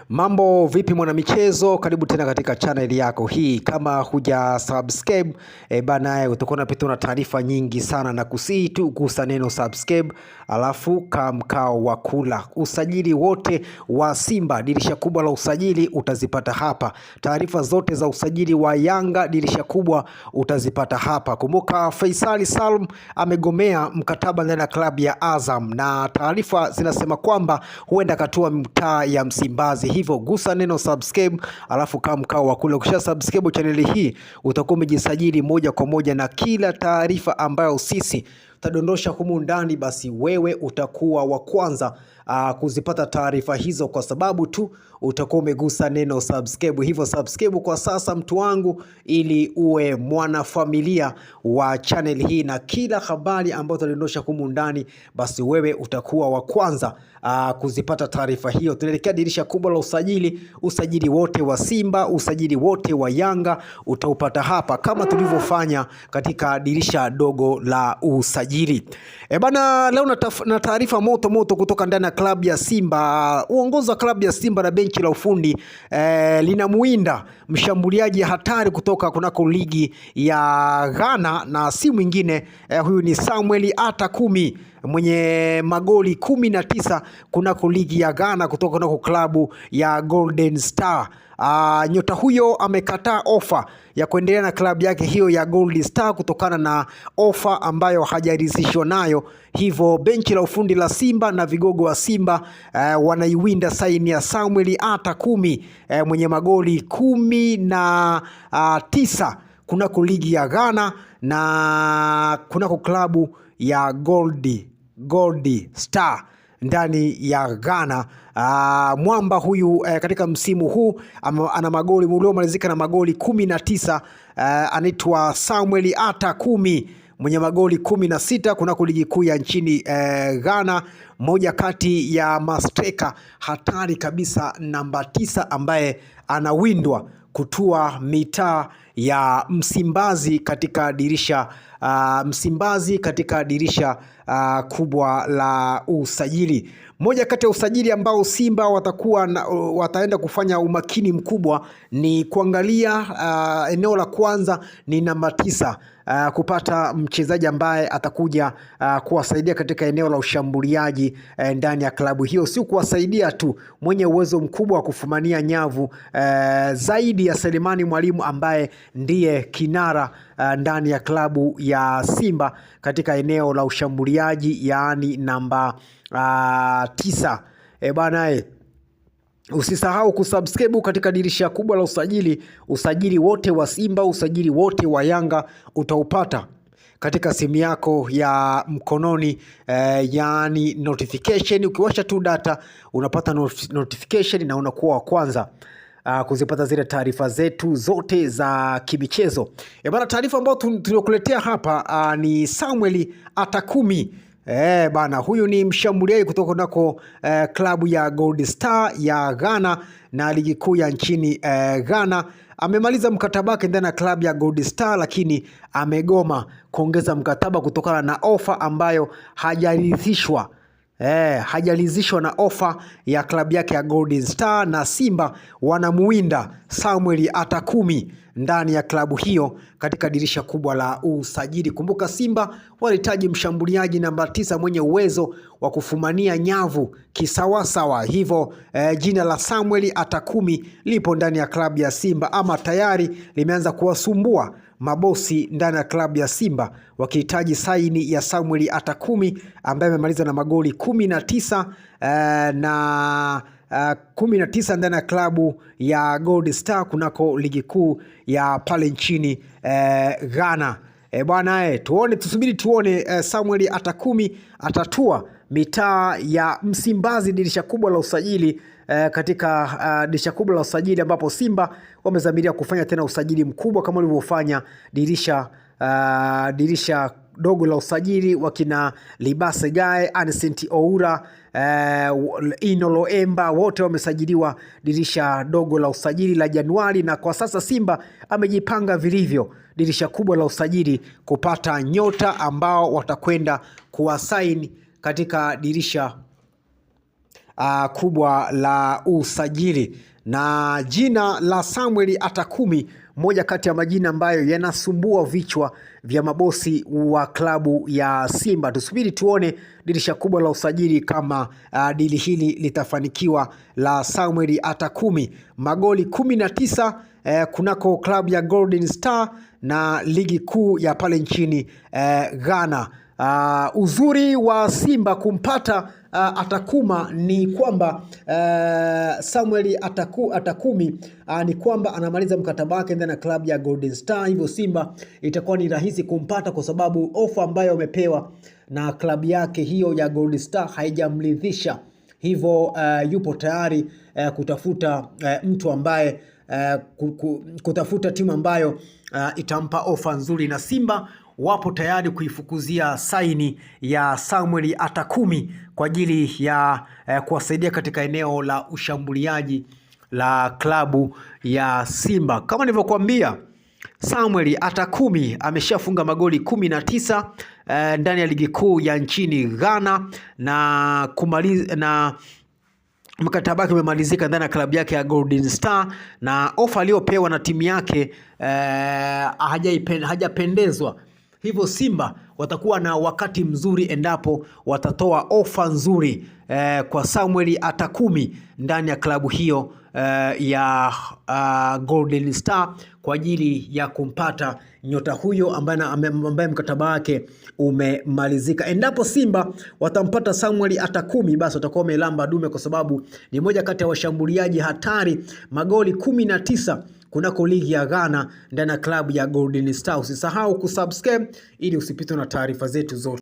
Mambo vipi mwana michezo, karibu tena katika channel yako hii. Kama huja subscribe bana, utakuwa unapita na taarifa nyingi sana, na kusihi tu gusa neno subscribe, alafu mkao wa kula. Usajili wote wa Simba, dirisha kubwa la usajili utazipata hapa. Taarifa zote za usajili wa Yanga, dirisha kubwa utazipata hapa. Kumbuka Faisal Salum amegomea mkataba ndani ya klabu ya Azam, na taarifa zinasema kwamba huenda katua mtaa ya Msimbazi. Hivyo gusa neno subscribe, alafu mkao wa kula. Ukisha subscribe channel hii, utakuwa umejisajili moja kwa moja, na kila taarifa ambayo sisi tadondosha humu ndani, basi wewe utakuwa wa kwanza kuzipata taarifa hizo, kwa sababu tu utakuwa umegusa neno subscribe. Hivyo subscribe kwa sasa mtu wangu, ili uwe mwanafamilia wa channel hii, na kila habari ambayo tadondosha humu ndani, basi wewe utakuwa wa kwanza kuzipata taarifa hiyo. Tunaelekea dirisha kubwa la usajili. Usajili wote wa Simba, usajili wote wa Yanga utaupata hapa, kama tulivyofanya katika dirisha dogo la usajili. Bana, leo na taarifa moto moto kutoka ndani ya klabu ya Simba. Uongozi wa klabu ya Simba na benchi la ufundi linamuinda mshambuliaji hatari kutoka kunako ligi ya Ghana, na si mwingine huyu ni Samuel Atakumi, mwenye magoli 19 kunako ligi ya Ghana kutoka kunako klabu ya Golden Star. Nyota huyo amekataa ofa ya kuendelea na klabu yake hiyo ya Golden Star kutokana na ofa ambayo hajaridhishwa nayo. Hivyo benchi la ufundi la Simba na vigogo wa Simba wanaiwinda saini ya Samuel Atakumi, mwenye magoli 19 kunako ligi ya Ghana na kunako klabu ya Gold Star ndani ya Ghana. Mwamba huyu katika msimu huu ana magoli uliomalizika na magoli 19. Anaitwa Samuel Atakumi, mwenye magoli 16 kunako ligi kuu ya nchini Ghana. Moja kati ya mastreka hatari kabisa, namba 9, ambaye anawindwa kutua mitaa ya Msimbazi katika dirisha kubwa la usajili. Moja kati ya usajili ambao Simba wataenda kufanya umakini mkubwa ni kuangalia eneo la kwanza ni namba 9, kupata mchezaji ambaye atakuja kuwasaidia katika eneo la ushambuliaji ndani ya klabu hiyo. Si kuwasaidia tu, mwenye uwezo mkubwa wa kufumania nyavu zaidi ya Selemani Mwalimu, ambaye ndiye kinara ndani ya klabu ya Simba katika eneo la ushambuliaji, yaani namba 9. Bana, usisahau kusubscribe katika dirisha kubwa la usajili. Usajili wote wa Simba, usajili wote wa Yanga utaupata katika simu yako ya mkononi, yaani notification. Ukiwasha tu data unapata notification na unakuwa wa kwanza kuzipata zile taarifa zetu zote za kimichezo. Bana, taarifa ambayo tuliokuletea hapa ni Samuel Atakumi. Bana, huyu ni mshambuliaji kutoka nako klabu ya Gold Star ya Ghana na ligi kuu ya nchini Ghana. Amemaliza mkataba wake ndani ya klabu ya Gold Star, lakini amegoma kuongeza mkataba kutokana na ofa ambayo hajaridhishwa na ofa ya klabu yake ya Golden Star, na Simba wanamuinda Samuel Atakumi ndani ya klabu hiyo katika dirisha kubwa la usajili. Kumbuka Simba walihitaji mshambuliaji namba 9 mwenye uwezo wa kufumania nyavu kisawasawa. Hivyo jina la Samuel Atakumi lipo ndani ya klabu ya Simba, ama tayari limeanza kuwasumbua mabosi ndani ya klabu ya Simba, wakihitaji saini ya Samuel Atakumi ambaye amemaliza na magoli 19 na 19 ndani ya klabu ya Gold Star kunako ligi kuu ya pale nchini Ghana. Bwana, tusubiri tuone Samuel Atakumi atatua mitaa ya Msimbazi, dirisha kubwa la usajili, katika dirisha kubwa la usajili ambapo Simba wamezamiria kufanya tena usajili mkubwa kama walivyofanya dirisha dogo la usajili. Wakina Libase Gaye, Anicent Oura, Inolo Emba, wote wamesajiliwa dirisha dogo la usajili la Januari, na kwa sasa Simba amejipanga vilivyo dirisha kubwa la usajili kupata nyota ambao watakwenda kuwasaini katika dirisha kubwa la usajili, na jina la Samuel Atakumi, moja kati ya majina ambayo yanasumbua vichwa vya mabosi wa klabu ya Simba. Tusubiri tuone dirisha kubwa la usajili kama dili hili litafanikiwa, la Samuel Atakumi. Magoli 19 kunako klabu ya Golden Star na ligi kuu ya pale nchini Ghana. Uzuri wa Simba kumpata Atakuma ni kwamba Samuel Atakumi ni kwamba anamaliza mkataba wake ndani ya klabu ya Golden Star, hivyo Simba itakuwa ni rahisi kumpata kwa sababu ofa ambayo amepewa na klabu yake hiyo ya Golden Star haijamridhisha. Hivyo yupo tayari kutafuta mtu ambaye kutafuta timu ambayo itampa ofa nzuri, na Simba wapo tayari kuifukuzia saini ya Samuel Atakumi kwa ajili ya kuwasaidia katika eneo la ushambuliaji la klabu ya Simba. Kama nilivyokuambia, Samuel Atakumi ameshafunga magoli 19 ndani ya ligi kuu ya nchini Ghana na kumaliza na mkataba wake umemalizika ndani ya klabu yake ya Golden Star, na ofa aliyopewa na timu yake hajapendezwa. Hivyo Simba watakuwa na wakati mzuri endapo watatoa ofa nzuri kwa Samuel Atakumi ndani ya klabu hiyo ya Golden Star kwa ajili ya kumpata nyota huyo ambaye mkataba wake umemalizika. Endapo Simba watampata Samuel Atakumi, basi watakuwa wamelamba dume, kwa sababu ni moja kati ya washambuliaji hatari. Magoli 19 kunako ligi ya Ghana ndani ya klabu ya Golden Star. Usisahau kusubscribe ili usipitwe na taarifa zetu zote.